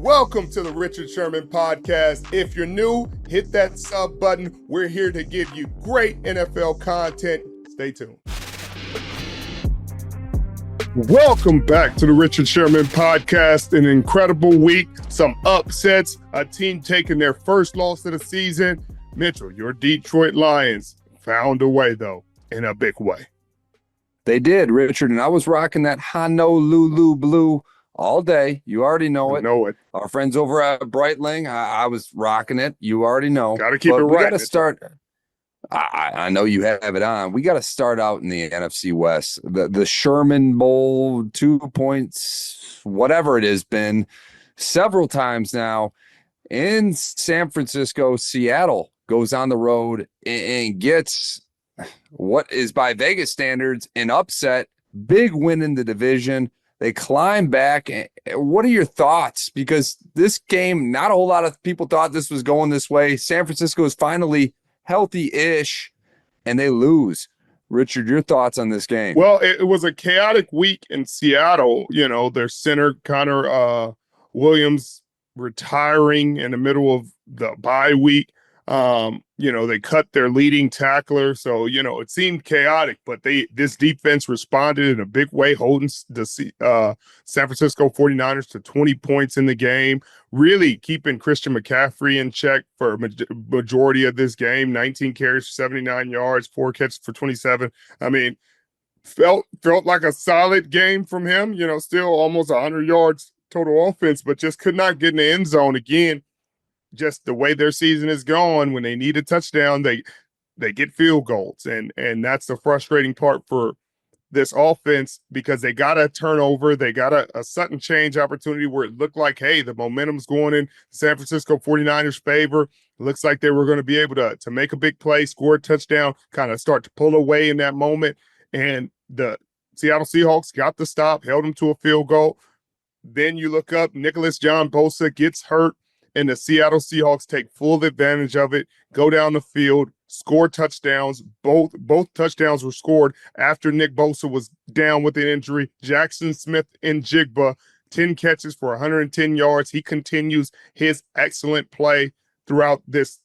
Welcome to the Richard Sherman podcast. If you're new, hit that sub button. We're here to give you great NFL content. Stay tuned. Welcome back to the Richard Sherman podcast. An incredible week, some upsets, a team taking their first loss of the season. Mitchell, your Detroit Lions found a way, though, in a big way. They did, Richard, and I was rocking that Honolulu blue all day. You already know it. I know it. Our friends over at Breitling, I was rocking it. You already know. Got to keep it right. We got to start. I know you have it on. We got to start out in the NFC West. The Sherman Bowl, 2 points, whatever it has been, several times now in San Francisco. Seattle goes on the road and gets what is by Vegas standards an upset, big win in the division. They climb back. What are your thoughts? Because this game, not a whole lot of people thought this was going this way. San Francisco is finally healthy-ish, and they lose. Richard, your thoughts on this game? Well, it was a chaotic week in Seattle. You know, their center, Connor Williams, retiring in the middle of the bye week. You know, they cut their leading tackler. So, you know, it seemed chaotic, but this defense responded in a big way, holding the San Francisco 49ers to 20 points in the game, really keeping Christian McCaffrey in check for a majority of this game, 19 carries for 79 yards, 4 catches for 27. I mean, felt like a solid game from him, you know, still almost 100 yards total offense, but just could not get in the end zone again. Just the way their season is going, when they need a touchdown, they get field goals. And that's the frustrating part for this offense, because they got a turnover. They got a sudden change opportunity where it looked like, hey, the momentum's going in San Francisco 49ers' favor. It looks like they were going to be able to make a big play, score a touchdown, kind of start to pull away in that moment. And the Seattle Seahawks got the stop, held them to a field goal. Then you look up, Nick Bosa gets hurt, and the Seattle Seahawks take full advantage of it, go down the field, score touchdowns. Both touchdowns were scored after Nick Bosa was down with an injury. Jackson Smith and Jigba, 10 catches for 110 yards. He continues his excellent play throughout these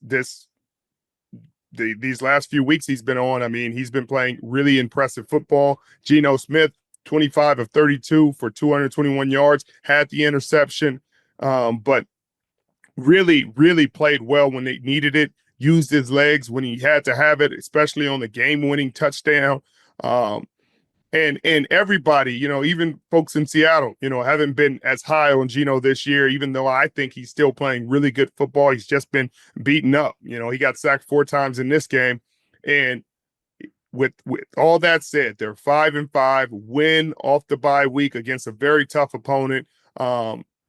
last few weeks he's been on. I mean, he's been playing really impressive football. Geno Smith, 25 of 32 for 221 yards, had the interception, but really played well when they needed it, used his legs when he had to have it, especially on the game-winning touchdown. And everybody, you know, even folks in Seattle, you know, haven't been as high on Geno this year, even though I think he's still playing really good football. He's just been beaten up. You know, he got sacked 4 times in this game. And with all that said, they're 5-5, win off the bye week against a very tough opponent.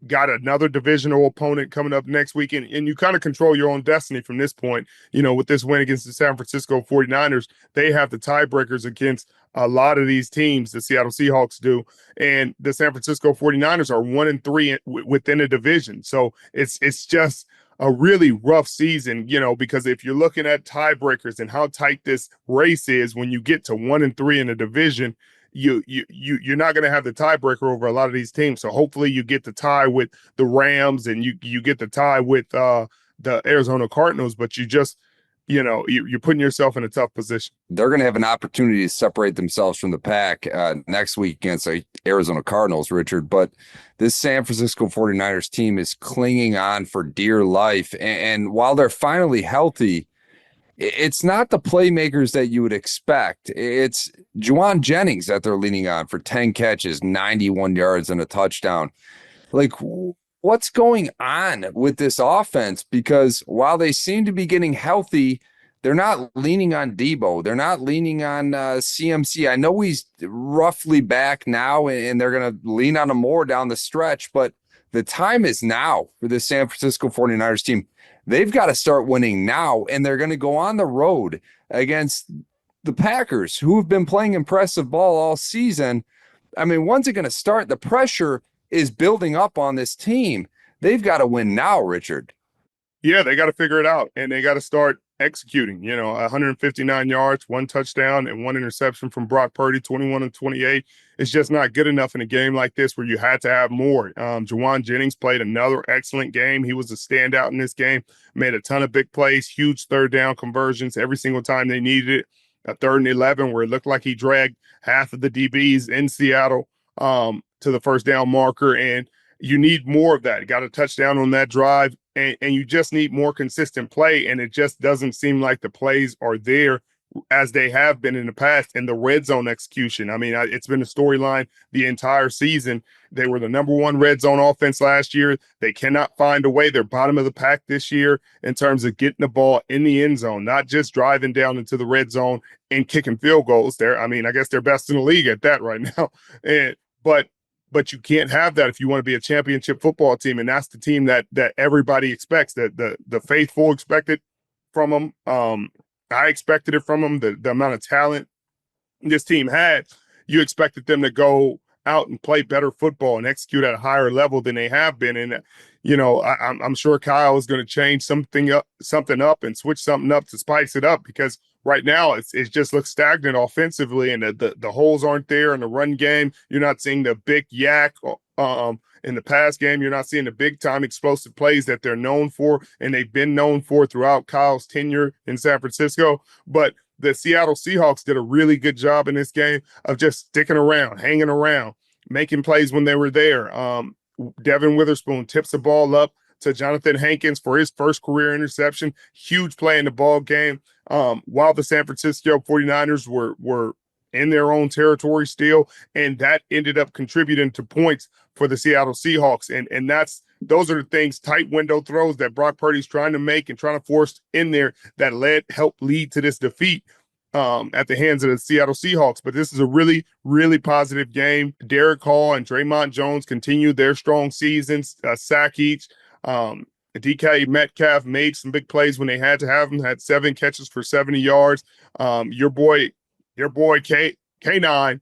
Got another divisional opponent coming up next week, and you kind of control your own destiny from this point. You know, with this win against the San Francisco 49ers, they have the tiebreakers against a lot of these teams, the Seattle Seahawks do, and the San Francisco 49ers are 1-3 within a division. So it's just a really rough season, you know, because if you're looking at tiebreakers and how tight this race is, when you get to 1-3 in a division, you're not going to have the tiebreaker over a lot of these teams. So hopefully you get the tie with the Rams and you get the tie with the Arizona Cardinals, but you just, you know, you're putting yourself in a tough position. They're going to have an opportunity to separate themselves from the pack next week against the Arizona Cardinals, Richard. But this San Francisco 49ers team is clinging on for dear life. And while they're finally healthy, it's not the playmakers that you would expect. It's Juwan Jennings that they're leaning on for 10 catches, 91 yards, and a touchdown. Like, what's going on with this offense? Because while they seem to be getting healthy, they're not leaning on Debo. They're not leaning on CMC. I know he's roughly back now, and they're going to lean on him more down the stretch, but the time is now for the San Francisco 49ers team. They've got to start winning now, and they're going to go on the road against the Packers, who have been playing impressive ball all season. I mean, when's it going to start? The pressure is building up on this team. They've got to win now, Richard. Yeah, they got to figure it out, and they got to start executing. 159 yards, 1 touchdown, and 1 interception from Brock Purdy, 21 and 28. It's just not good enough in a game like this where you had to have more. Juwan Jennings played another excellent game. He was a standout in this game, made a ton of big plays, huge third down conversions every single time they needed it. A 3rd and 11 where it looked like he dragged half of the DBs in Seattle to the first down marker. And you need more of that. You got a touchdown on that drive, and you just need more consistent play. And it just doesn't seem like the plays are there as they have been in the past. And the red zone execution, I mean, it's been a storyline the entire season. They were the number 1 red zone offense last year. They cannot find a way. They're bottom of the pack this year in terms of getting the ball in the end zone, not just driving down into the red zone and kicking field goals. I guess they're best in the league at that right now. But you can't have that if you want to be a championship football team, and that's the team that everybody expects. That the faithful expect it from them. I expected it from them. The amount of talent this team had, you expected them to go out and play better football and execute at a higher level than they have been. And I'm sure Kyle is going to change something up and switch something up to spice it up, because right now it just looks stagnant offensively, and the holes aren't there in the run game. You're not seeing the big yak in the pass game. You're not seeing the big time explosive plays that they're known for, and they've been known for throughout Kyle's tenure in San Francisco. But the Seattle Seahawks did a really good job in this game of just sticking around, hanging around, making plays when they were there. Devin Witherspoon tips the ball up to Jonathan Hankins for his first career interception. Huge play in the ball game. While the San Francisco 49ers were in their own territory still, and that ended up contributing to points for the Seattle Seahawks. And those are the things, tight window throws that Brock Purdy's trying to make and trying to force in there that helped lead to this defeat at the hands of the Seattle Seahawks. But this is a really, really positive game. Derek Hall and Draymond Jones continue their strong seasons, sack each. DK Metcalf made some big plays when they had to have them, had 7 catches for 70 yards. Your boy K9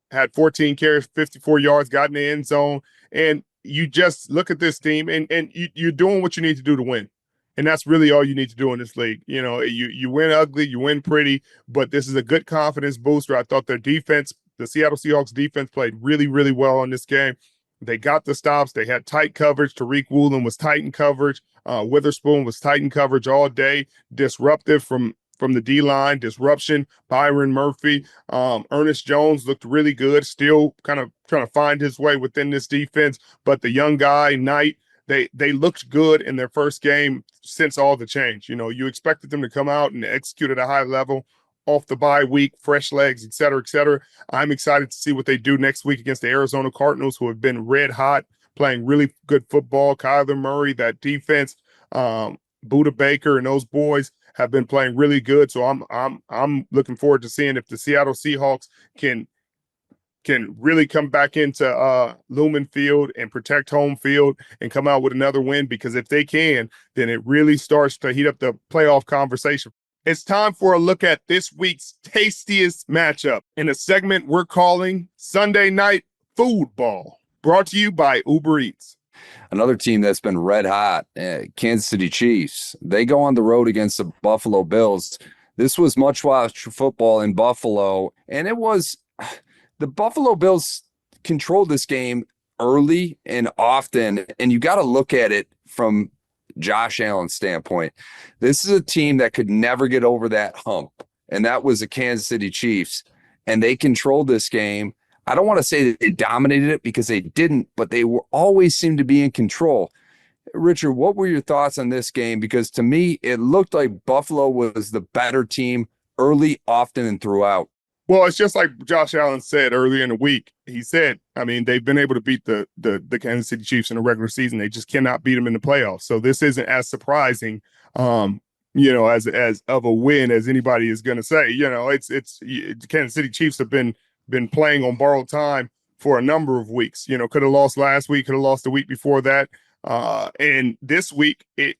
had 14 carries, 54 yards, got in the end zone. And you just look at this team, and you're doing what you need to do to win. And that's really all you need to do in this league. You win ugly, you win pretty, but this is a good confidence booster. I thought their defense, the Seattle Seahawks defense, played really, really well in this game. They got the stops. They had tight coverage. Tariq Woolen was tight in coverage. Witherspoon was tight in coverage all day. Disruptive from the D-line, disruption. Byron Murphy. Ernest Jones looked really good, still kind of trying to find his way within this defense. But the young guy, Knight, they looked good in their first game since all the change. You expected them to come out and execute at a high level off the bye week, fresh legs, et cetera, et cetera. I'm excited to see what they do next week against the Arizona Cardinals, who have been red hot, playing really good football. Kyler Murray, that defense, Buda Baker, and those boys have been playing really good. So I'm looking forward to seeing if the Seattle Seahawks can really come back into Lumen Field and protect home field and come out with another win, because if they can, then it really starts to heat up the playoff conversation. It's time for a look at this week's tastiest matchup in a segment we're calling Sunday Night Foodball, brought to you by Uber Eats. Another team that's been red hot, Kansas City Chiefs. They go on the road against the Buffalo Bills. This was much-watched football in Buffalo, and it was the Buffalo Bills controlled this game early and often, and you got to look at it from Josh Allen's standpoint. This is a team that could never get over that hump, and that was the Kansas City Chiefs, and they controlled this game. I don't want to say that they dominated it, because they didn't, but they always seemed to be in control. Richard, what were your thoughts on this game? Because to me, it looked like Buffalo was the better team early, often, and throughout. Well, it's just like Josh Allen said earlier in the week. He said, they've been able to beat the Kansas City Chiefs in the regular season. They just cannot beat them in the playoffs. So this isn't as surprising, as of a win as anybody is going to say. The Kansas City Chiefs have been playing on borrowed time for a number of weeks. Could have lost last week, could have lost the week before that. And this week, it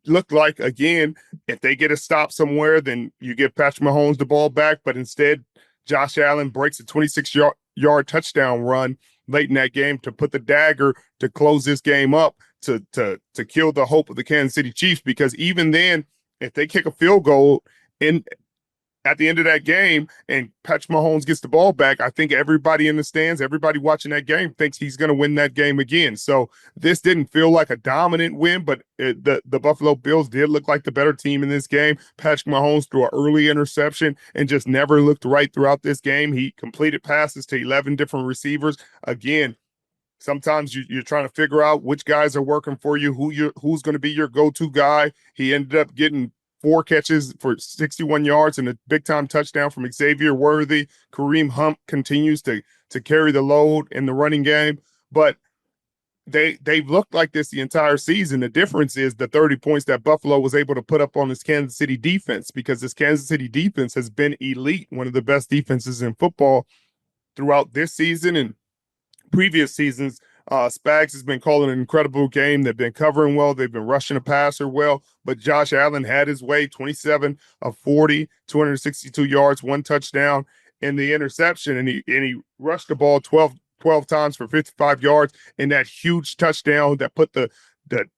looked like, again, if they get a stop somewhere, then you give Patrick Mahomes the ball back. But instead, Josh Allen breaks a 26-yard touchdown run late in that game to put the dagger to close this game up, to kill the hope of the Kansas City Chiefs. Because even then, if they kick a field goal in at the end of that game and Patrick Mahomes gets the ball back, I think everybody in the stands, everybody watching that game thinks he's going to win that game again. So this didn't feel like a dominant win, but the Buffalo Bills did look like the better team in this game. Patrick Mahomes threw an early interception and just never looked right throughout this game. He completed passes to 11 different receivers. Again, sometimes you're trying to figure out which guys are working for you, who's going to be your go-to guy. He ended up getting 4 catches for 61 yards and a big-time touchdown from Xavier Worthy. Kareem Hunt continues to carry the load in the running game. But they've looked like this the entire season. The difference is the 30 points that Buffalo was able to put up on this Kansas City defense, because this Kansas City defense has been elite, one of the best defenses in football throughout this season and previous seasons. Spags has been calling an incredible game. They've been covering well. They've been rushing the passer well. But Josh Allen had his way, 27 of 40, 262 yards, 1 touchdown, and the interception. And he rushed the ball 12 times for 55 yards, and that huge touchdown that put the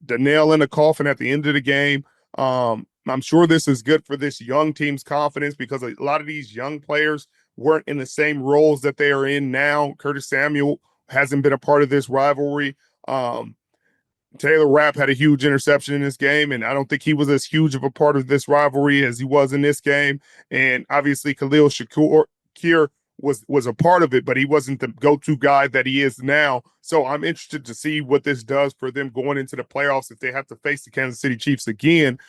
nail in the coffin at the end of the game. I'm sure this is good for this young team's confidence, because a lot of these young players weren't in the same roles that they are in now. Curtis Samuel hasn't been a part of this rivalry. Taylor Rapp had a huge interception in this game, and I don't think he was as huge of a part of this rivalry as he was in this game. And obviously Khalil Shakir was a part of it, but he wasn't the go-to guy that he is now. So I'm interested to see what this does for them going into the playoffs if they have to face the Kansas City Chiefs again.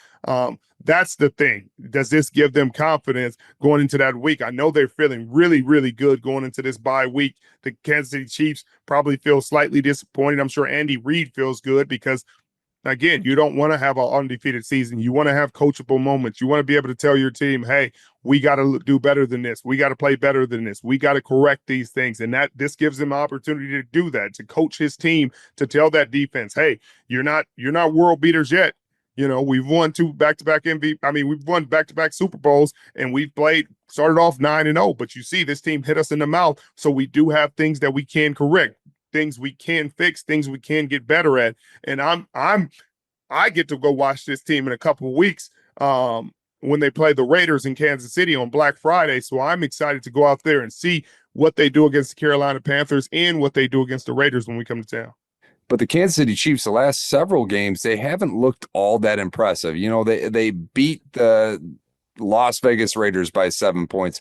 That's the thing. Does this give them confidence going into that week? I know they're feeling really, really good going into this bye week. The Kansas City Chiefs probably feel slightly disappointed. I'm sure Andy Reid feels good because, again, you don't want to have an undefeated season. You want to have coachable moments. You want to be able to tell your team, hey, we got to do better than this. We got to play better than this. We got to correct these things. And that this gives him an opportunity to do that, to coach his team, to tell that defense, hey, you're not world beaters yet. You know, we've won 2 back-to-back MVP. I mean, we've won back-to-back Super Bowls, and we've started off 9-0. But you see, this team hit us in the mouth. So we do have things that we can correct, things we can fix, things we can get better at. And I get to go watch this team in a couple of weeks when they play the Raiders in Kansas City on Black Friday. So I'm excited to go out there and see what they do against the Carolina Panthers and what they do against the Raiders when we come to town. But the Kansas City Chiefs, the last several games, they haven't looked all that impressive. You know, they beat the Las Vegas Raiders by 7 points.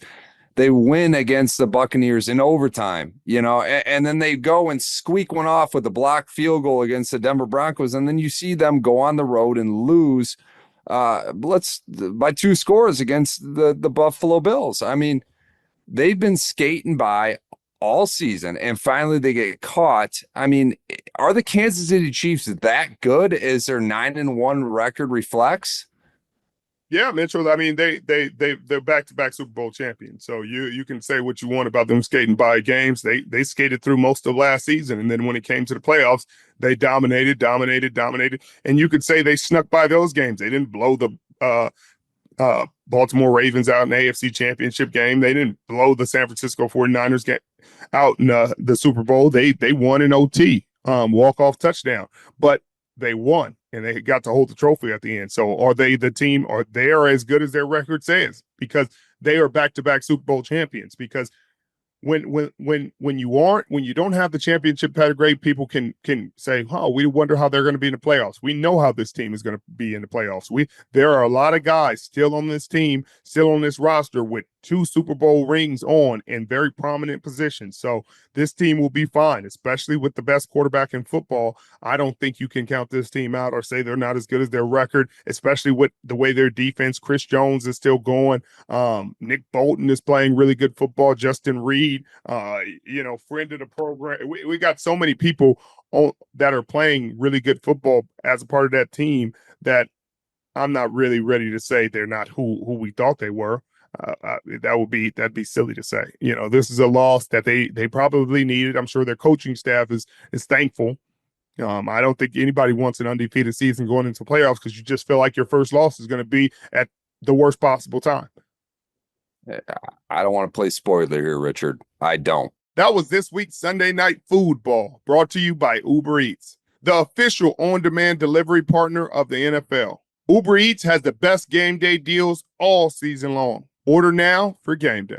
They win against the Buccaneers in overtime, you know, and then they go and squeak one off with a blocked field goal against the Denver Broncos. And then you see them go on the road and lose by 2 scores against the Buffalo Bills. I mean, they've been skating by all season, and finally they get caught. I mean, are the Kansas City Chiefs that good as their 9-1 record reflects? Yeah, Mitchell. I mean, they're back-to-back Super Bowl champions. So you can say what you want about them skating by games. They skated through most of last season, and then when it came to the playoffs, they dominated. And you could say they snuck by those games. They didn't blow the Baltimore Ravens out in the AFC Championship game. They didn't blow the San Francisco 49ers game out in the Super Bowl. They won in OT, walk-off touchdown. But they won, and they got to hold the trophy at the end. So are they the team, or they are as good as their record says, because they are back-to-back Super Bowl champions? Because when you don't have the championship pedigree, people can say, oh, we wonder how they're going to be in the playoffs. We know how this team is going to be in the playoffs. There are a lot of guys still on this team, still on this roster with 2 Super Bowl rings on in very prominent positions. So this team will be fine, especially with the best quarterback in football. I don't think you can count this team out or say they're not as good as their record, especially with the way their defense. Chris Jones is still going. Nick Bolton is playing really good football. Justin Reed, friend of the program. We got so many people that are playing really good football as a part of that team that I'm not really ready to say they're not who we thought they were. That'd be silly to say. You know, this is a loss that they probably needed. I'm sure their coaching staff is thankful. I don't think anybody wants an undefeated season going into playoffs, because you just feel like your first loss is going to be at the worst possible time. I don't want to play spoiler here, Richard. I don't. That was this week's Sunday Night Foodball, brought to you by Uber Eats, the official on-demand delivery partner of the NFL. Uber Eats has the best game day deals all season long. Order now for game day.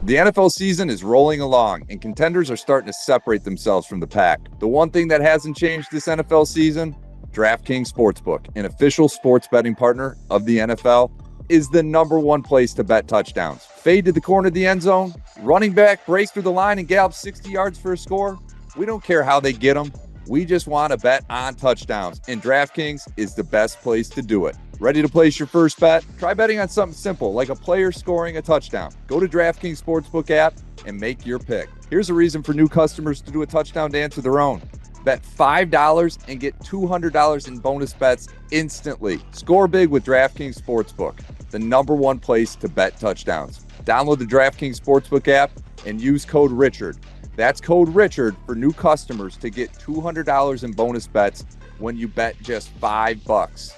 The NFL season is rolling along, and contenders are starting to separate themselves from the pack. The one thing that hasn't changed this NFL season, DraftKings Sportsbook, an official sports betting partner of the NFL, is the number one place to bet touchdowns. Fade to the corner of the end zone, running back breaks through the line and gallops 60 yards for a score. We don't care how they get them. We just want to bet on touchdowns, and DraftKings is the best place to do it. Ready to place your first bet? Try betting on something simple, like a player scoring a touchdown. Go to DraftKings Sportsbook app and make your pick. Here's a reason for new customers to do a touchdown dance of their own. Bet $5 and get $200 in bonus bets instantly. Score big with DraftKings Sportsbook, the number one place to bet touchdowns. Download the DraftKings Sportsbook app and use code Richard. That's code Richard for new customers to get $200 in bonus bets when you bet just $5.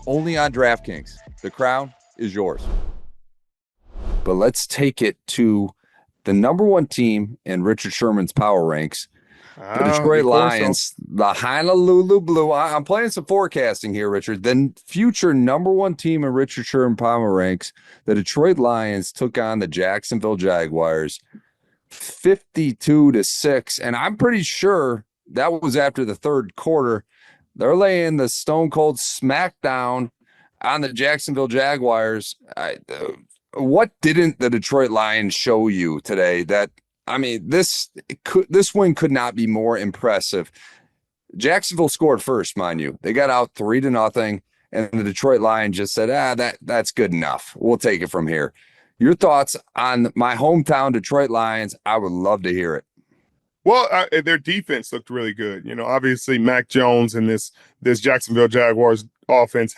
Only on DraftKings. The crown is yours. But let's take it to the number one team in Richard Sherman's power ranks, the Detroit Lions, the Honolulu Blue. I'm playing some forecasting here, Richard. The future number one team in Richard Sherman power ranks, the Detroit Lions took on the Jacksonville Jaguars 52-6. And I'm pretty sure that was after the third quarter. They're laying the stone cold smackdown on the Jacksonville Jaguars. What didn't the Detroit Lions show you today? This win could not be more impressive. Jacksonville scored first, mind you. They got out 3-0, and the Detroit Lions just said, that's good enough. We'll take it from here. Your thoughts on my hometown Detroit Lions? I would love to hear it. Well, their defense looked really good. You know, obviously Mac Jones and this Jacksonville Jaguars offense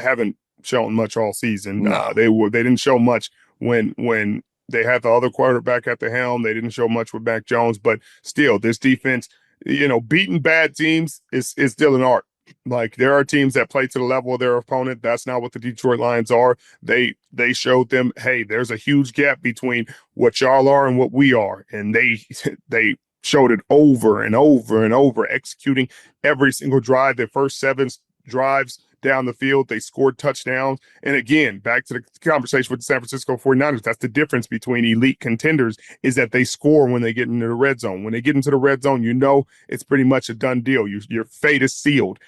haven't shown much all season. No. They didn't show much when they had the other quarterback at the helm. They didn't show much with Mac Jones, but still, this defense, you know, beating bad teams is still an art. Like, there are teams that play to the level of their opponent. That's not what the Detroit Lions are. They showed them, hey, there's a huge gap between what y'all are and what we are, and they showed it over and over and over, executing every single drive. Their first 7 drives down the field, they scored touchdowns. And again, back to the conversation with the San Francisco 49ers, that's the difference between elite contenders, is that they score when they get into the red zone. When they get into the red zone, you know it's pretty much a done deal. Your fate is sealed.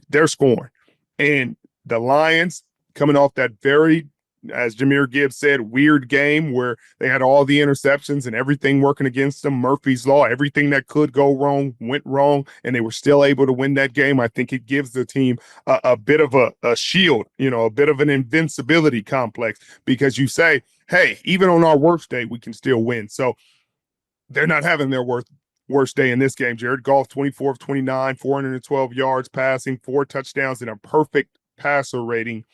They're scoring. And the Lions, coming off that very, as Jahmyr Gibbs said, weird game where they had all the interceptions and everything working against them. Murphy's Law, everything that could go wrong went wrong, and they were still able to win that game. I think it gives the team a bit of a shield, you know, a bit of an invincibility complex, because you say, hey, even on our worst day, we can still win. So they're not having their worst day in this game. Jared Goff, 24 of 29, 412 yards passing, 4 touchdowns, and a perfect passer rating.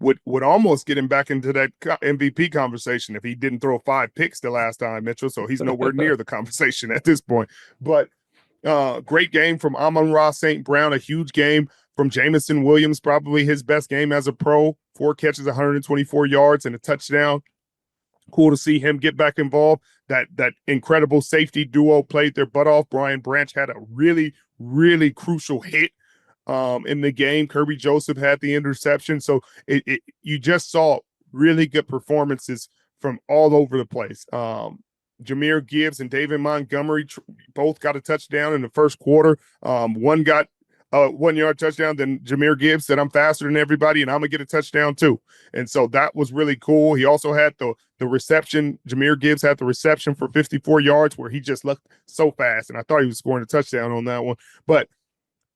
Would almost get him back into that MVP conversation if he didn't throw 5 picks the last time, Mitchell. So he's nowhere near the conversation at this point. But great game from Amon-Ra St. Brown, a huge game from Jameson Williams, probably his best game as a pro. 4 catches, 124 yards, and a touchdown. Cool to see him get back involved. That incredible safety duo played their butt off. Brian Branch had a really, really crucial hit in the game. Kirby Joseph had the interception. So you just saw really good performances from all over the place. Jahmyr Gibbs and David Montgomery both got a touchdown in the first quarter. One got a 1-yard touchdown. Then Jahmyr Gibbs said, I'm faster than everybody, and I'm going to get a touchdown too. And so that was really cool. He also had the reception. Jahmyr Gibbs had the reception for 54 yards where he just looked so fast, and I thought he was scoring a touchdown on that one. But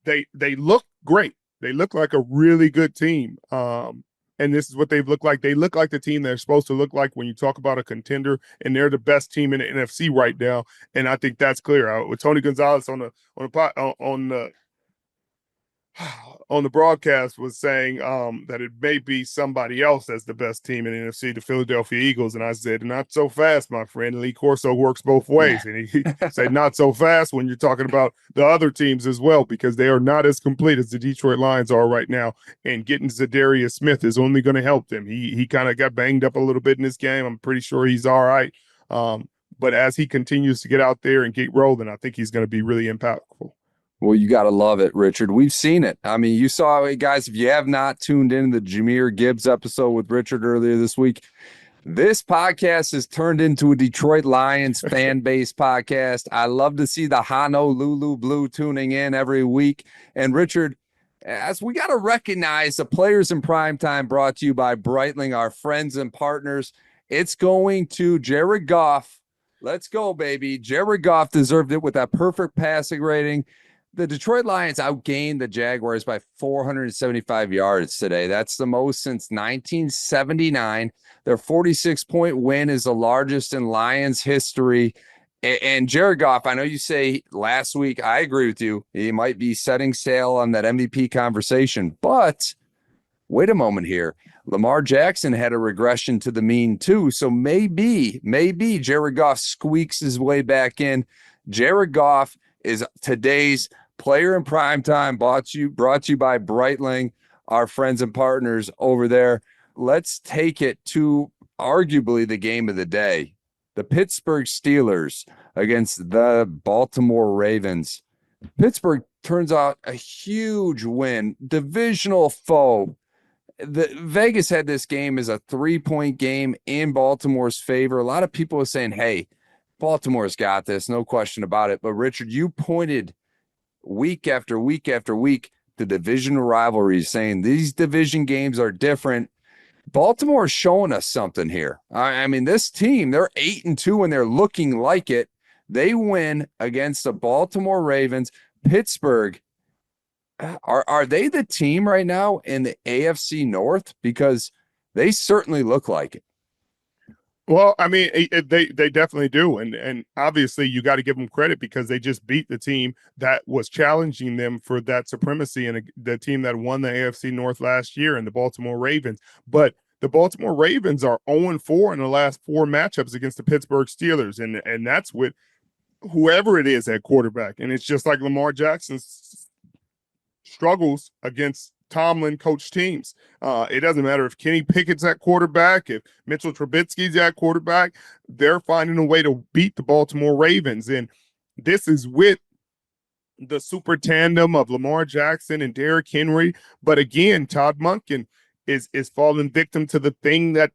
they look great. They look like a really good team. And this is what they've looked like. They look like the team they're supposed to look like when you talk about a contender, and they're the best team in the NFC right now. And I think that's clear. With Tony Gonzalez on the broadcast was saying that it may be somebody else as the best team in the NFC, the Philadelphia Eagles. And I said, not so fast, my friend. Lee Corso works both ways. And he said, not so fast when you're talking about the other teams as well, because they are not as complete as the Detroit Lions are right now. And getting Zadarius Smith is only going to help them. He kind of got banged up a little bit in this game. I'm pretty sure he's all right. But as he continues to get out there and get rolling, I think he's going to be really impactful. Well, you got to love it, Richard. We've seen it. I mean, you saw it, guys. If you have not tuned in the Jahmyr Gibbs episode with Richard earlier this week, this podcast has turned into a Detroit Lions fan base podcast. I love to see the Honolulu Blue tuning in every week. And Richard, as we got to recognize the players in primetime brought to you by Breitling, our friends and partners. It's going to Jared Goff. Let's go, baby. Jared Goff deserved it with that perfect passing rating. The Detroit Lions outgained the Jaguars by 475 yards today. That's the most since 1979. Their 46-point win is the largest in Lions history. And Jared Goff, I know you say last week, I agree with you. He might be setting sail on that MVP conversation, but wait a moment here. Lamar Jackson had a regression to the mean too. So maybe Jared Goff squeaks his way back in. Jared Goff is today's player in primetime, brought to you by Breitling, our friends and partners over there. Let's take it to arguably the game of the day. The Pittsburgh Steelers against the Baltimore Ravens. Pittsburgh turns out a huge win, divisional foe. The Vegas had this game as a 3-point game in Baltimore's favor. A lot of people are saying, hey, Baltimore's got this, no question about it. But Richard, you pointed week after week after week the division rivalries, saying these division games are different. Baltimore is showing us something here. I mean, this team, they're 8-2 and they're looking like it. They win against the Baltimore Ravens. Pittsburgh, are they the team right now in the AFC North? Because they certainly look like it. Well, I mean, they definitely do, and obviously you got to give them credit because they just beat the team that was challenging them for that supremacy, and the team that won the AFC North last year, and the Baltimore Ravens. But the Baltimore Ravens are 0-4 in the last 4 matchups against the Pittsburgh Steelers, and that's with whoever it is at quarterback, and it's just like Lamar Jackson struggles against Tomlin coach teams. It doesn't matter if Kenny Pickett's at quarterback, if Mitchell Trubisky's at quarterback, they're finding a way to beat the Baltimore Ravens. And this is with the super tandem of Lamar Jackson and Derrick Henry. But again, Todd Monken is falling victim to the thing that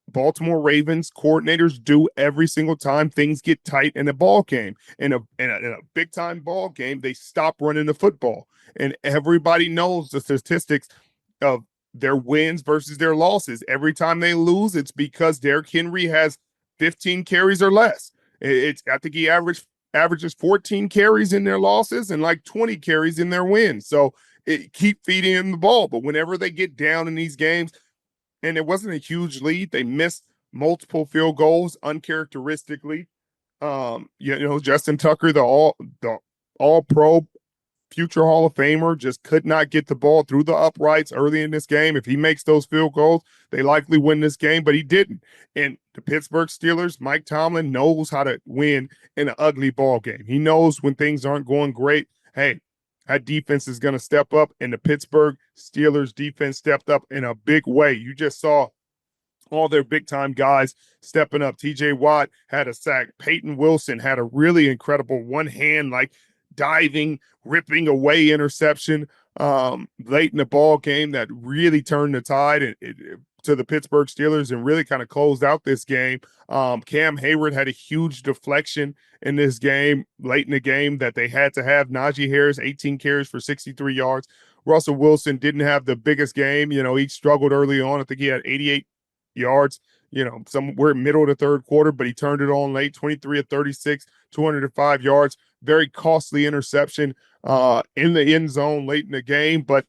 Baltimore Ravens coordinators do every single time things get tight in a ball game. In a big time ball game, they stop running the football. And everybody knows the statistics of their wins versus their losses. Every time they lose, it's because Derrick Henry has 15 carries or less. I think he averages 14 carries in their losses and like 20 carries in their wins. So keep feeding him the ball. But whenever they get down in these games, and it wasn't a huge lead, they missed multiple field goals uncharacteristically. Justin Tucker, the all pro future Hall of Famer, just could not get the ball through the uprights early in this game. If he makes those field goals, they likely win this game, but he didn't. And the Pittsburgh Steelers, Mike Tomlin knows how to win in an ugly ball game. He knows when things aren't going great. Hey, that defense is going to step up, and the Pittsburgh Steelers defense stepped up in a big way. You just saw all their big-time guys stepping up. T.J. Watt had a sack. Peyton Wilson had a really incredible one-hand, diving, ripping away interception late in the ball game that really turned the tide to the Pittsburgh Steelers and really kind of closed out this game. Cam Hayward had a huge deflection in this game, late in the game, that they had to have. Najee Harris, 18 carries for 63 yards. Russell Wilson didn't have the biggest game. He struggled early on. I think he had 88 yards, somewhere middle of the third quarter, but he turned it on late, 23 of 36, 205 yards. Very costly interception in the end zone late in the game, but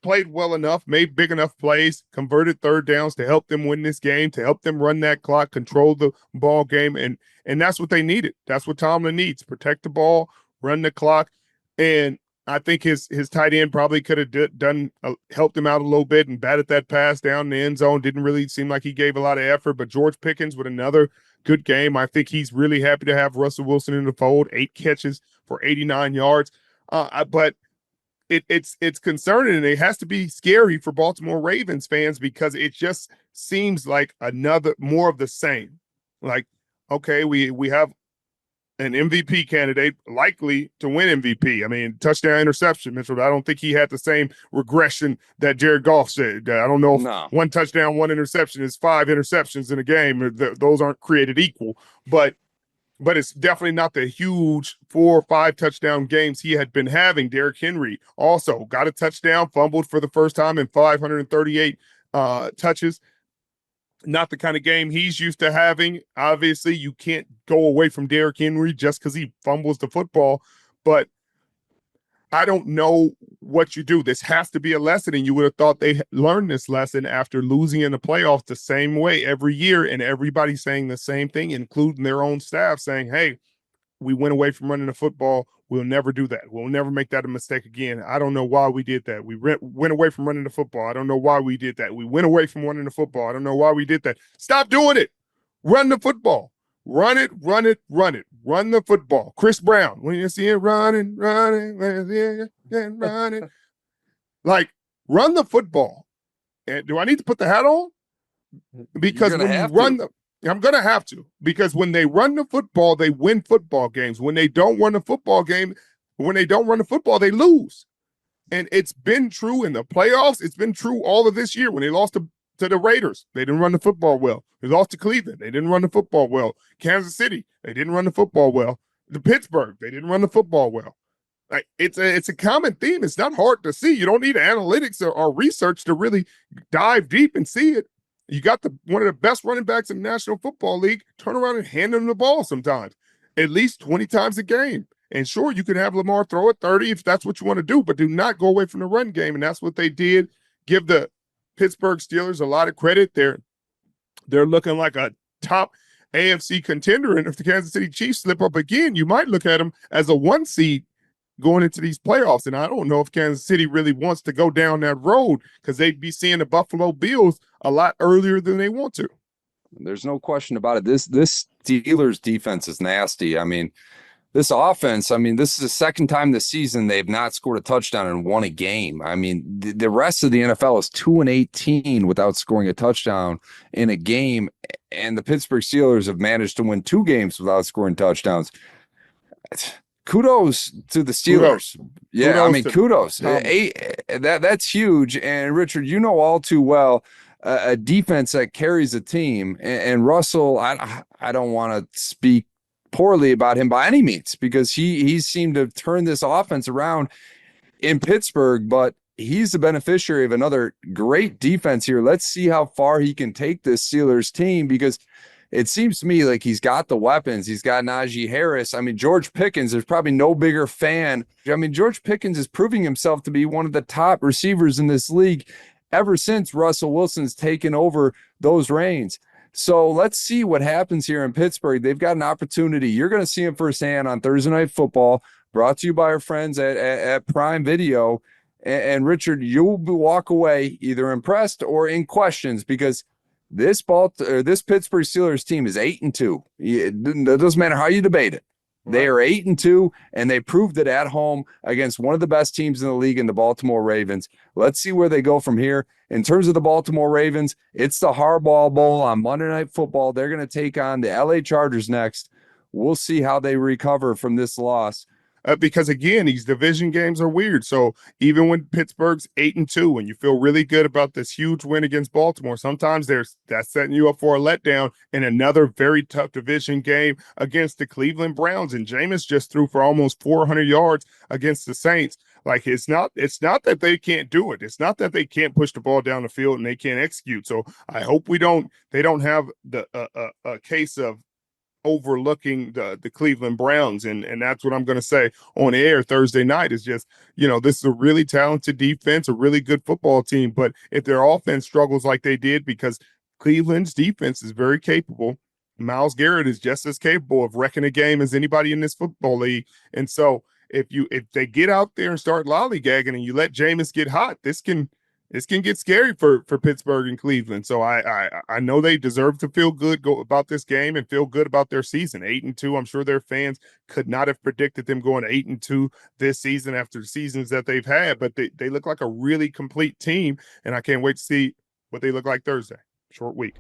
played well enough, made big enough plays, converted third downs to help them win this game, to help them run that clock, control the ball game, and that's what they needed. That's what Tomlin needs: protect the ball, run the clock, and I think his tight end probably could have helped him out a little bit and batted that pass down in the end zone. Didn't really seem like he gave a lot of effort, but George Pickens with another good game. I think he's really happy to have Russell Wilson in the fold. 8 catches for 89 yards. But it's concerning, and it has to be scary for Baltimore Ravens fans because it just seems like more of the same. Like, okay, we have an MVP candidate, likely to win MVP. I mean, touchdown, interception, Mitchell. I don't think he had the same regression that Jared Goff said. I don't know if No. one touchdown, one interception is 5 interceptions in a game. Those aren't created equal, but it's definitely not the huge 4 or 5 touchdown games he had been having. Derrick Henry also got a touchdown, fumbled for the first time in 538 touches. Not the kind of game he's used to having. Obviously, you can't go away from Derrick Henry just because he fumbles the football. But I don't know what you do. This has to be a lesson, and you would have thought they learned this lesson after losing in the playoffs the same way every year, and everybody saying the same thing, including their own staff, saying, hey, we went away from running the football. We'll never do that. We'll never make that a mistake again. I don't know why we did that. We went away from running the football. I don't know why we did that. We went away from running the football. I don't know why we did that. Stop doing it. Run the football. Run it, run it, run it. Run the football. Chris Brown, when you see it running, running. Like, run the football. And do I need to put the hat on? Because when you run the I'm going to have to, because when they run the football, they win football games. When they don't run the football game, when they don't run the football, they lose. And it's been true in the playoffs. It's been true all of this year. When they lost to the Raiders, they didn't run the football well. They lost to Cleveland. They didn't run the football well. Kansas City, they didn't run the football well. The Pittsburgh, they didn't run the football well. Like, it's a common theme. It's not hard to see. You don't need analytics or research to really dive deep and see it. You got one of the best running backs in the National Football League. Turn around and hand him the ball sometimes, at least 20 times a game. And sure, you could have Lamar throw it 30 if that's what you want to do, but do not go away from the run game. And that's what they did. Give the Pittsburgh Steelers a lot of credit. They're looking like a top AFC contender. And if the Kansas City Chiefs slip up again, you might look at them as a 1 seed going into these playoffs. And I don't know if Kansas City really wants to go down that road, because they'd be seeing the Buffalo Bills a lot earlier than they want to. There's no question about it. This Steelers defense is nasty. I mean, this offense, this is the second time this season they've not scored a touchdown and won a game. I mean, the rest of the NFL is 2-18 without scoring a touchdown in a game. And the Pittsburgh Steelers have managed to win 2 games without scoring touchdowns. Kudos to the Steelers. Kudos. That's huge. And Richard, you know all too well, a defense that carries a team. And Russell, I don't want to speak poorly about him by any means, because he seemed to turn this offense around in Pittsburgh, but he's the beneficiary of another great defense here. Let's see how far he can take this Steelers team, because it seems to me like he's got the weapons. He's got Najee Harris. I mean, George Pickens, there's probably no bigger fan. I mean, George Pickens is proving himself to be one of the top receivers in this league ever since Russell Wilson's taken over those reins. So let's see what happens here in Pittsburgh. They've got an opportunity. You're going to see him firsthand on Thursday Night Football, brought to you by our friends at Prime Video. And Richard, you'll walk away either impressed or in questions, because this Pittsburgh Steelers team is 8-2. It doesn't matter how you debate it. They are 8-2, and they proved it at home against one of the best teams in the league in the Baltimore Ravens. Let's see where they go from here. In terms of the Baltimore Ravens, it's the Harbaugh Bowl on Monday Night Football. They're going to take on the LA Chargers next. We'll see how they recover from this loss. Because again, these division games are weird. So even when Pittsburgh's 8-2 and you feel really good about this huge win against Baltimore, sometimes that's setting you up for a letdown in another very tough division game against the Cleveland Browns. And Jameis just threw for almost 400 yards against the Saints. Like, it's not that they can't do it. It's not that they can't push the ball down the field and they can't execute. So I hope they don't have a case of overlooking the Cleveland Browns. And that's what I'm going to say on air Thursday night is just, this is a really talented defense, a really good football team. But if their offense struggles like they did, because Cleveland's defense is very capable, Myles Garrett is just as capable of wrecking a game as anybody in this football league. And so if they get out there and start lollygagging and you let Jameis get hot, this can get scary for Pittsburgh and Cleveland. So I know they deserve to feel good about this game and feel good about their season. 8-2. I'm sure their fans could not have predicted them going 8-2 this season after the seasons that they've had, but they look like a really complete team, and I can't wait to see what they look like Thursday. Short week.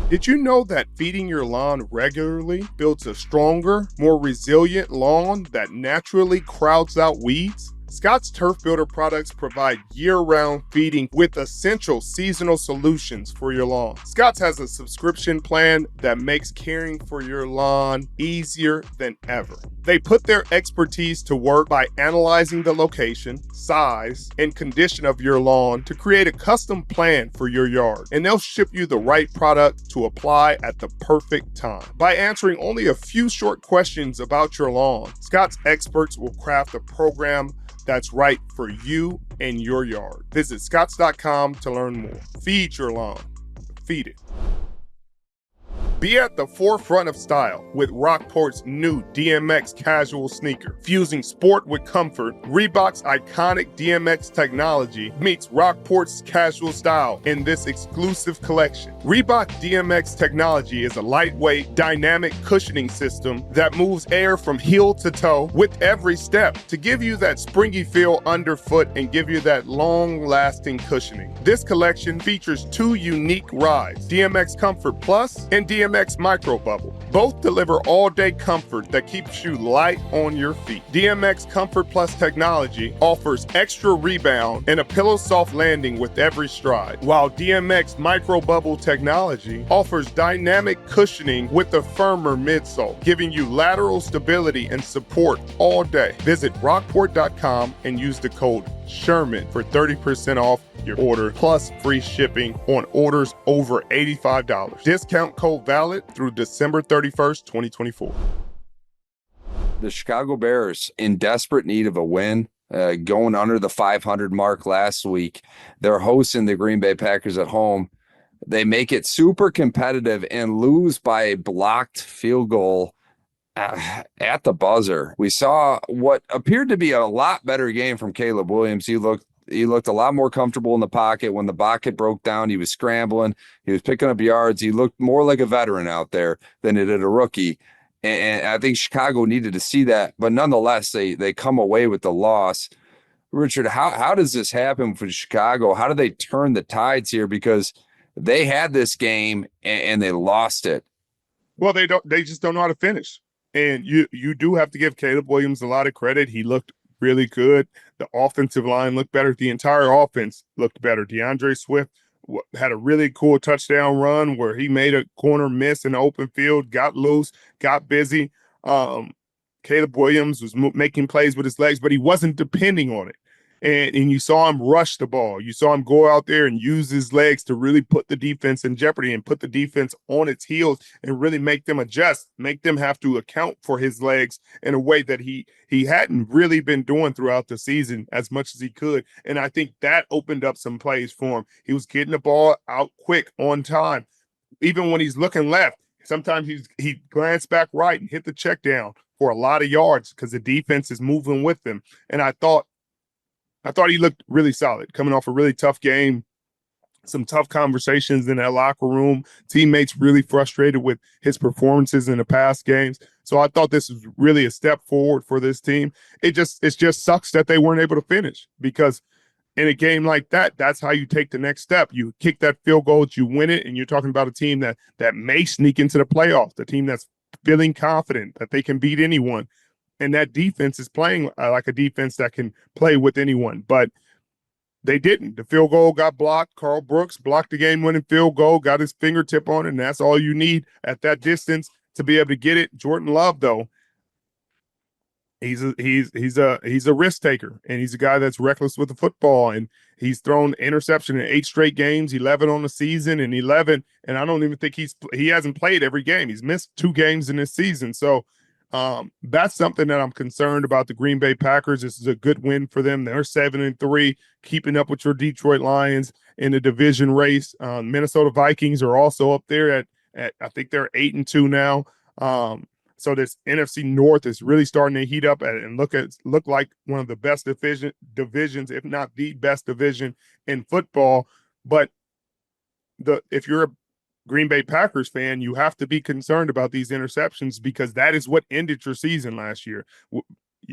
Did you know that feeding your lawn regularly builds a stronger, more resilient lawn that naturally crowds out weeds? Scott's Turf Builder products provide year-round feeding with essential seasonal solutions for your lawn. Scott's has a subscription plan that makes caring for your lawn easier than ever. They put their expertise to work by analyzing the location, size, and condition of your lawn to create a custom plan for your yard. And they'll ship you the right product to apply at the perfect time. By answering only a few short questions about your lawn, Scott's experts will craft a program that's right for you and your yard. Visit scotts.com to learn more. Feed your lawn. Feed it. Be at the forefront of style with Rockport's new DMX casual sneaker. Fusing sport with comfort, Reebok's iconic DMX technology meets Rockport's casual style in this exclusive collection. Reebok DMX technology is a lightweight, dynamic cushioning system that moves air from heel to toe with every step to give you that springy feel underfoot and give you that long-lasting cushioning. This collection features two unique rides, DMX Comfort Plus and DMX Micro Bubble. Both deliver all-day comfort that keeps you light on your feet. DMX Comfort Plus technology offers extra rebound and a pillow-soft landing with every stride, while DMX Micro Bubble technology offers dynamic cushioning with a firmer midsole, giving you lateral stability and support all day. Visit rockport.com and use the code Sherman for 30% off your order plus free shipping on orders over $85. Discount code valid through December 31st, 2024. The Chicago Bears in desperate need of a win, going under the 500 mark last week. They're hosting the Green Bay Packers at home. They make it super competitive and lose by a blocked field goal at the buzzer. We saw what appeared to be a lot better game from Caleb Williams. He looked a lot more comfortable in the pocket. When the pocket broke down, he was scrambling. He was picking up yards. He looked more like a veteran out there than it did a rookie. And I think Chicago needed to see that. But nonetheless, they come away with the loss. Richard, how does this happen for Chicago? How do they turn the tides here? Because they had this game and they lost it. Well, they just don't know how to finish. And you do have to give Caleb Williams a lot of credit. He looked really good. The offensive line looked better. The entire offense looked better. DeAndre Swift had a really cool touchdown run where he made a corner miss in the open field, got loose, got busy. Caleb Williams was making plays with his legs, but he wasn't depending on it. And you saw him rush the ball. You saw him go out there and use his legs to really put the defense in jeopardy and put the defense on its heels and really make them adjust, make them have to account for his legs in a way that he hadn't really been doing throughout the season as much as he could. And I think that opened up some plays for him. He was getting the ball out quick on time. Even when he's looking left, sometimes he glanced back right and hit the check down for a lot of yards because the defense is moving with him. And I thought he looked really solid, coming off a really tough game, some tough conversations in that locker room, teammates really frustrated with his performances in the past games. So I thought this was really a step forward for this team. It just sucks that they weren't able to finish, because in a game like that, that's how you take the next step. You kick that field goal, you win it, and you're talking about a team that may sneak into the playoffs, the team that's feeling confident that they can beat anyone. And that defense is playing like a defense that can play with anyone. But they didn't. The field goal got blocked. Carl Brooks blocked the game-winning field goal, got his fingertip on it, and that's all you need at that distance to be able to get it. Jordan Love, though, he's a risk taker, and he's a guy that's reckless with the football, and he's thrown interception in 8 straight games, 11 on the season, and 11. And I don't even think he hasn't played every game. He's missed 2 games in this season. So that's something that I'm concerned about the Green Bay Packers. This is a good win for them. They're 7-3, keeping up with your Detroit Lions in the division race. Minnesota Vikings are also up there at I think they're 8-2 now. So this NFC North is really starting to heat up and look like one of the best divisions, if not the best division in football. But if you're a Green Bay Packers fan, you have to be concerned about these interceptions, because that is what ended your season last year.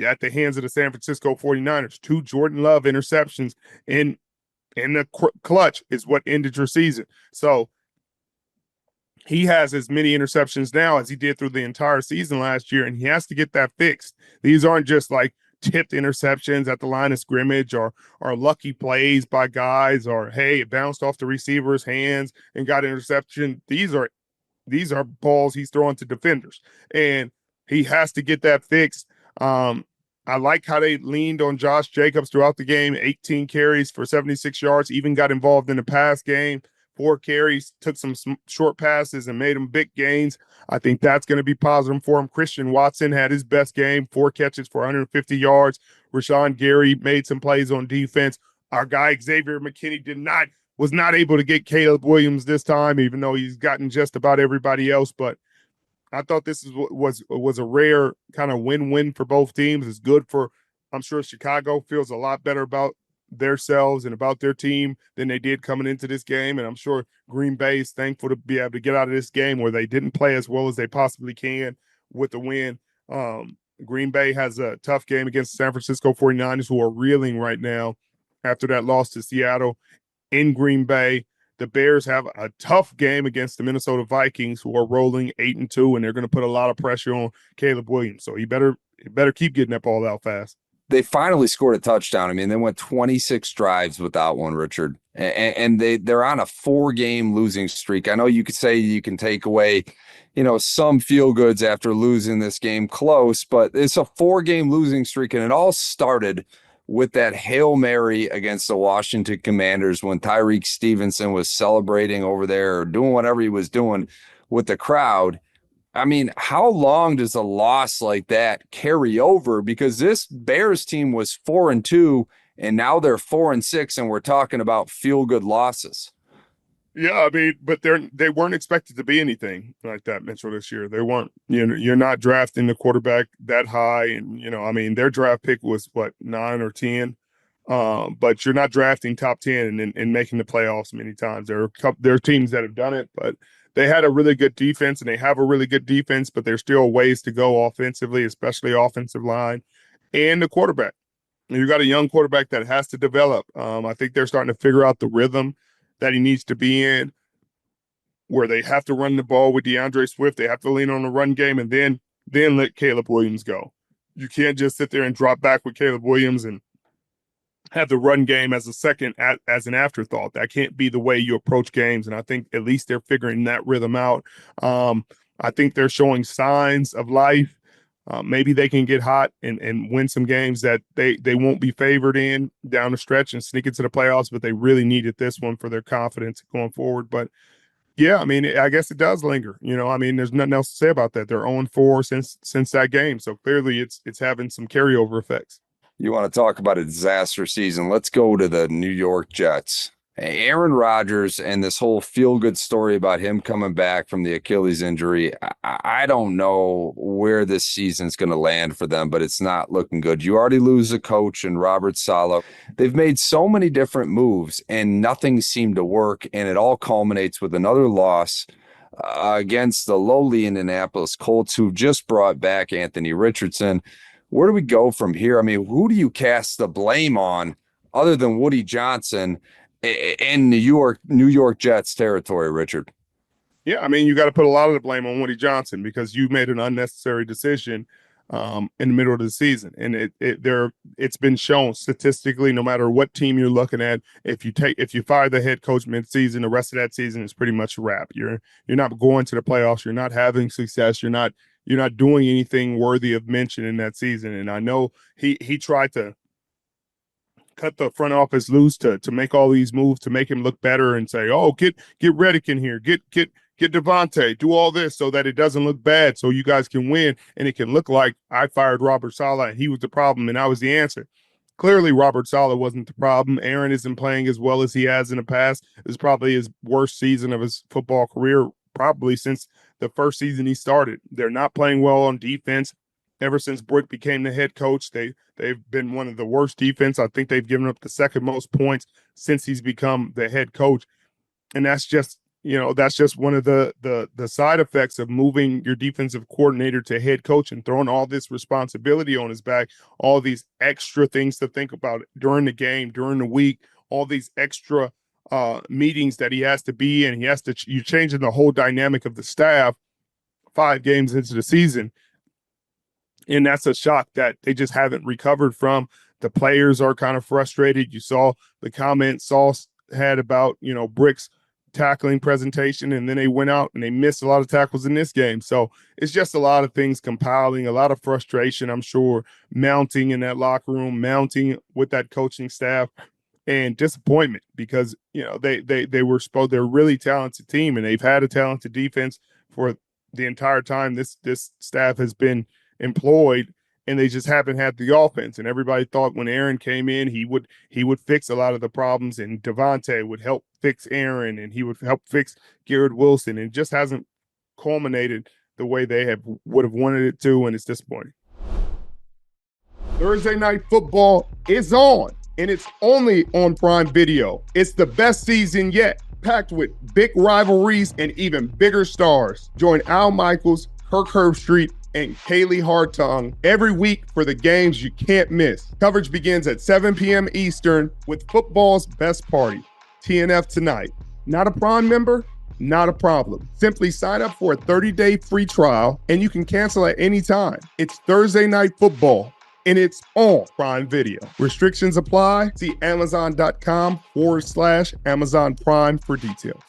At the hands of the San Francisco 49ers, 2 Jordan Love interceptions in the clutch is what ended your season. So he has as many interceptions now as he did through the entire season last year, and he has to get that fixed. These aren't just like tipped interceptions at the line of scrimmage or lucky plays by guys or hey, it bounced off the receiver's hands and got interception. These are balls he's throwing to defenders, and he has to get that fixed. I like how they leaned on Josh Jacobs throughout the game. 18 carries for 76 yards, even got involved in the pass game. 4 carries, took some short passes and made them big gains. I think that's going to be positive for him. Christian Watson had his best game, 4 catches for 150 yards. Rashawn Gary made some plays on defense. Our guy Xavier McKinney was not able to get Caleb Williams this time, even though he's gotten just about everybody else. But I thought this was a rare kind of win-win for both teams. It's good for, I'm sure Chicago feels a lot better about themselves and about their team than they did coming into this game. And I'm sure Green Bay is thankful to be able to get out of this game where they didn't play as well as they possibly can with the win. Green Bay has a tough game against the San Francisco 49ers, who are reeling right now after that loss to Seattle in Green Bay. The Bears have a tough game against the Minnesota Vikings, who are rolling 8-2, and they're going to put a lot of pressure on Caleb Williams. So he better keep getting that ball out fast. They finally scored a touchdown. I mean, they went 26 drives without one, Richard, and they're on a 4-game losing streak. I know you could say you can take away, some feel goods after losing this game close, but it's a 4-game losing streak, and it all started with that Hail Mary against the Washington Commanders when Tyreek Stevenson was celebrating over there or doing whatever he was doing with the crowd. I mean, how long does a loss like that carry over? Because this Bears team was 4-2, and now they're 4-6, and we're talking about feel-good losses. Yeah, I mean, but they weren't expected to be anything like that, Mitchell, this year. They weren't. You're not drafting the quarterback that high, and I mean, their draft pick was what, 9 or 10, but you're not drafting top 10 and making the playoffs many times. There are teams that have done it, but they had a really good defense, and they have a really good defense, but there's still ways to go offensively, especially offensive line and the quarterback. You got a young quarterback that has to develop. I think they're starting to figure out the rhythm that he needs to be in, where they have to run the ball with DeAndre Swift. They have to lean on the run game and then let Caleb Williams go. You can't just sit there and drop back with Caleb Williams and have the run game as a second as an afterthought. That can't be the way you approach games. And I think at least they're figuring that rhythm out. I think they're showing signs of life. Maybe they can get hot and win some games that they won't be favored in down the stretch and sneak into the playoffs, but they really needed this one for their confidence going forward. But yeah, I mean, I guess it does linger. I mean, there's nothing else to say about that. They're 0-4 since that game. So clearly it's having some carryover effects. You want to talk about a disaster season? Let's go to the New York Jets. Aaron Rodgers and this whole feel-good story about him coming back from the Achilles injury. I don't know where this season's going to land for them, but it's not looking good. You already lose a coach in Robert Saleh. They've made so many different moves, and nothing seemed to work, and it all culminates with another loss against the lowly Indianapolis Colts, who've just brought back Anthony Richardson. Where do we go from here? I mean, who do you cast the blame on other than Woody Johnson in New York Jets territory, Richard? Yeah, I mean, you got to put a lot of the blame on Woody Johnson because you made an unnecessary decision in the middle of the season, and it's been shown statistically, no matter what team you're looking at, if you fire the head coach mid-season, the rest of that season is pretty much a wrap. You're not going to the playoffs. You're not having success. You're not doing anything worthy of mention in that season. And I know he tried to cut the front office loose to make all these moves to make him look better and say, oh, get Reddick in here, get Devontae, do all this so that it doesn't look bad, so you guys can win, and it can look like I fired Robert Saleh and he was the problem and I was the answer. Clearly, Robert Saleh wasn't the problem. Aaron isn't playing as well as he has in the past. It's probably his worst season of his football career, probably since the first season he started. They're not playing well on defense. Ever since Brick became the head coach, they've been one of the worst defense. I think they've given up the second most points since he's become the head coach. And that's just one of the side effects of moving your defensive coordinator to head coach and throwing all this responsibility on his back, all these extra things to think about during the game, during the week, all these extra meetings that he has to be in. You're changing the whole dynamic of the staff 5 games into the season. And that's a shock that they just haven't recovered from. The players are kind of frustrated. You saw the comment Sauce had about, Brick's tackling presentation, and then they went out and they missed a lot of tackles in this game. So it's just a lot of things compiling, a lot of frustration, I'm sure, mounting in that locker room, mounting with that coaching staff, and disappointment because, they're a really talented team, and they've had a talented defense for the entire time this staff has been employed, and they just haven't had the offense. And everybody thought when Aaron came in, he would fix a lot of the problems, and Devontae would help fix Aaron, and he would help fix Garrett Wilson. And it just hasn't culminated the way they would have wanted it to, and it's disappointing. Thursday Night Football is on, and it's only on Prime Video. It's the best season yet, packed with big rivalries and even bigger stars. Join Al Michaels, Kirk Herbstreit, and Kaylee Hartung every week for the games you can't miss. Coverage begins at 7 p.m. Eastern with football's best party, TNF Tonight. Not a Prime member? Not a problem. Simply sign up for a 30-day free trial, and you can cancel at any time. It's Thursday Night Football, and it's on Prime Video. Restrictions apply. See Amazon.com/Amazon Prime for details.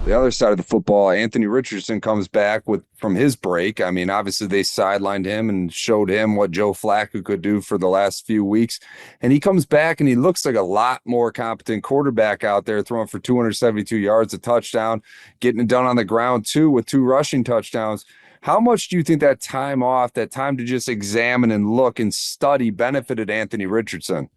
The other side of the football, Anthony Richardson comes back from his break. I mean, obviously they sidelined him and showed him what Joe Flacco could do for the last few weeks. And he comes back and he looks like a lot more competent quarterback out there, throwing for 272 yards, a touchdown, getting it done on the ground too with 2 rushing touchdowns. How much do you think that time off, that time to just examine and look and study benefited Anthony Richardson?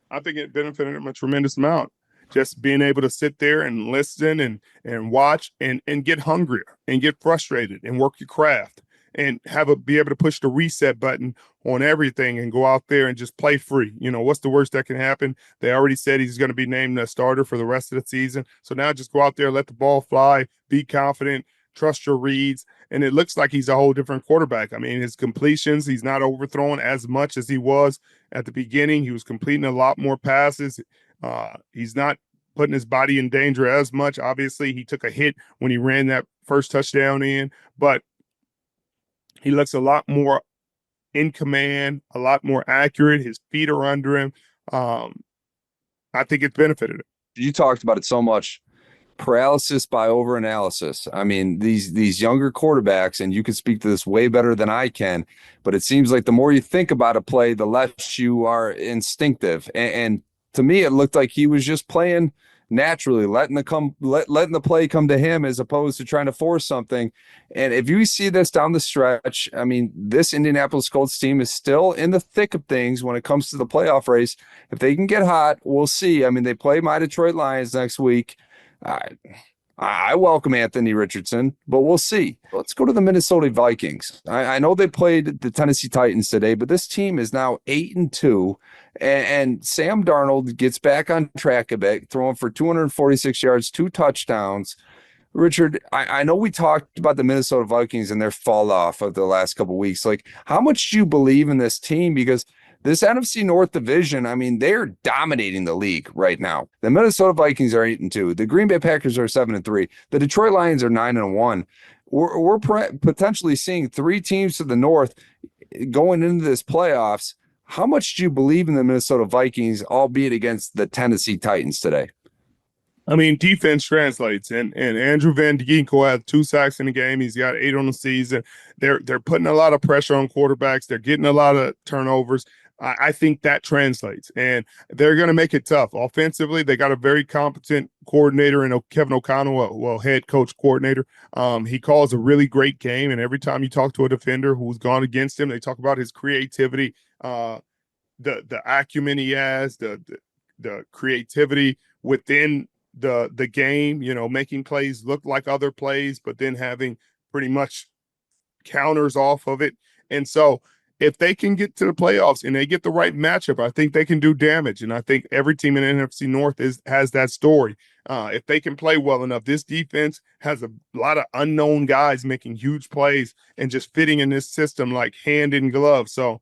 I think it benefited him a tremendous amount. Just being able to sit there and listen and watch and get hungrier and get frustrated and work your craft and be able to push the reset button on everything and go out there and just play free. What's the worst that can happen? They already said he's going to be named a starter for the rest of the season. So now just go out there, let the ball fly, be confident, trust your reads. And it looks like he's a whole different quarterback. I mean, his completions, he's not overthrown as much as he was at the beginning. He was completing a lot more passes. He's not putting his body in danger as much. Obviously, he took a hit when he ran that first touchdown in, but he looks a lot more in command, a lot more accurate. His feet are under him. I think it benefited him. You talked about it so much. Paralysis by overanalysis. I mean, these younger quarterbacks, and you can speak to this way better than I can, but it seems like the more you think about a play, the less you are instinctive. And to me, it looked like he was just playing naturally, letting the play come to him as opposed to trying to force something. And if you see this down the stretch, I mean, this Indianapolis Colts team is still in the thick of things when it comes to the playoff race. If they can get hot, we'll see. I mean, they play my Detroit Lions next week. I welcome Anthony Richardson, but we'll see. Let's go to the Minnesota Vikings. I know they played the Tennessee Titans today, but this team is now 8-2, and Sam Darnold gets back on track a bit, throwing for 246 yards, 2 touchdowns. Richard, I know we talked about the Minnesota Vikings and their fall off of the last couple of weeks. Like, how much do you believe in this team? Because this NFC North division, I mean, they're dominating the league right now. The Minnesota Vikings are 8-2. The Green Bay Packers are 7-3. The Detroit Lions are 9-1. We're potentially seeing 3 teams to the north going into this playoffs. How much do you believe in the Minnesota Vikings, albeit against the Tennessee Titans today? I mean, defense translates, and Andrew Van Ginkel had 2 sacks in the game. He's got 8 on the season. They're putting a lot of pressure on quarterbacks. They're getting a lot of turnovers. I think that translates, and they're going to make it tough. Offensively, they got a very competent coordinator in Kevin O'Connell, head coach coordinator. He calls a really great game, and every time you talk to a defender who's gone against him, they talk about his creativity, the acumen he has, the creativity within the game, making plays look like other plays, but then having pretty much counters off of it. And so if they can get to the playoffs and they get the right matchup, I think they can do damage. And I think every team in the NFC North has that story. If they can play well enough, this defense has a lot of unknown guys making huge plays and just fitting in this system like hand in glove. So,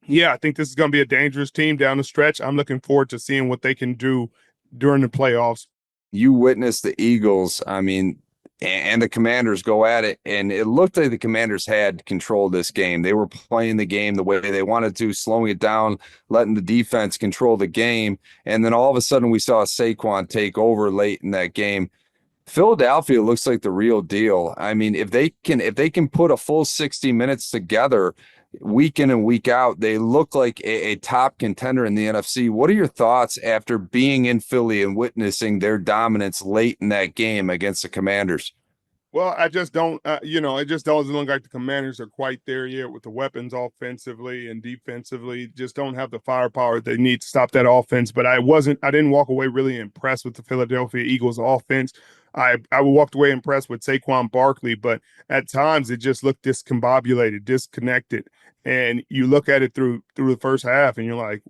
Yeah, I think this is going to be a dangerous team down the stretch. I'm looking forward to seeing what they can do during the playoffs. You witnessed the Eagles, I mean, and the Commanders go at it, and it looked like the Commanders had control of this game. They were playing the game the way they wanted to, slowing it down, letting the defense control the game, and then all of a sudden we saw Saquon take over late in that game. Philadelphia looks like the real deal. I mean, if they can put a full 60 minutes together week in and week out, they look like a top contender in the NFC. What are your thoughts after being in Philly and witnessing their dominance late in that game against the Commanders? Well, I just don't, it just doesn't look like the Commanders are quite there yet with the weapons offensively and defensively. Just don't have the firepower they need to stop that offense. But I didn't walk away really impressed with the Philadelphia Eagles offense. I walked away impressed with Saquon Barkley, but at times it just looked discombobulated, disconnected. And you look at it through the first half, and you're like,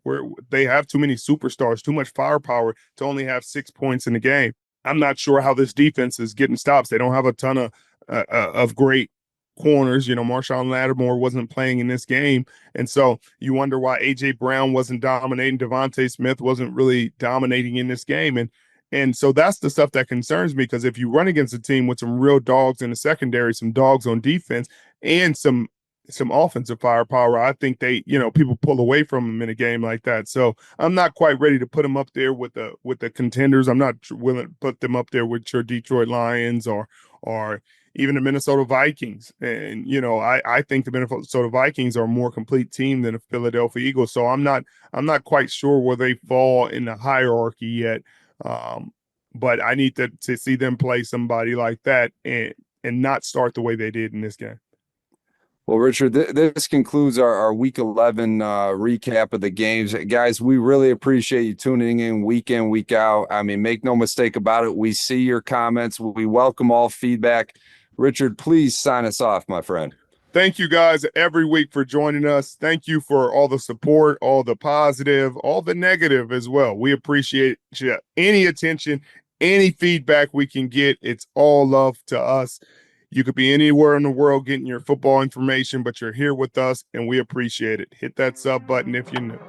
they have too many superstars, too much firepower to only have 6 points in the game. I'm not sure how this defense is getting stops. They don't have a ton of great corners. Marshawn Lattimore wasn't playing in this game, and so you wonder why A.J. Brown wasn't dominating. Devontae Smith wasn't really dominating in this game, and so that's the stuff that concerns me, because if you run against a team with some real dogs in the secondary, some dogs on defense, and some offensive firepower, I think people pull away from them in a game like that. So I'm not quite ready to put them up there with the contenders. I'm not willing to put them up there with your Detroit Lions or even the Minnesota Vikings. And I think the Minnesota Vikings are a more complete team than the Philadelphia Eagles. So I'm not quite sure where they fall in the hierarchy yet. But I need to see them play somebody like that and not start the way they did in this game. Well, Richard, this concludes our Week 11 recap of the games. Guys, we really appreciate you tuning in, week out. I mean, make no mistake about it. We see your comments. We welcome all feedback. Richard, please sign us off, my friend. Thank you guys every week for joining us. Thank you for all the support, all the positive, all the negative as well. We appreciate any attention, any feedback we can get. It's all love to us. You could be anywhere in the world getting your football information, but you're here with us, and we appreciate it. Hit that sub button if you're new.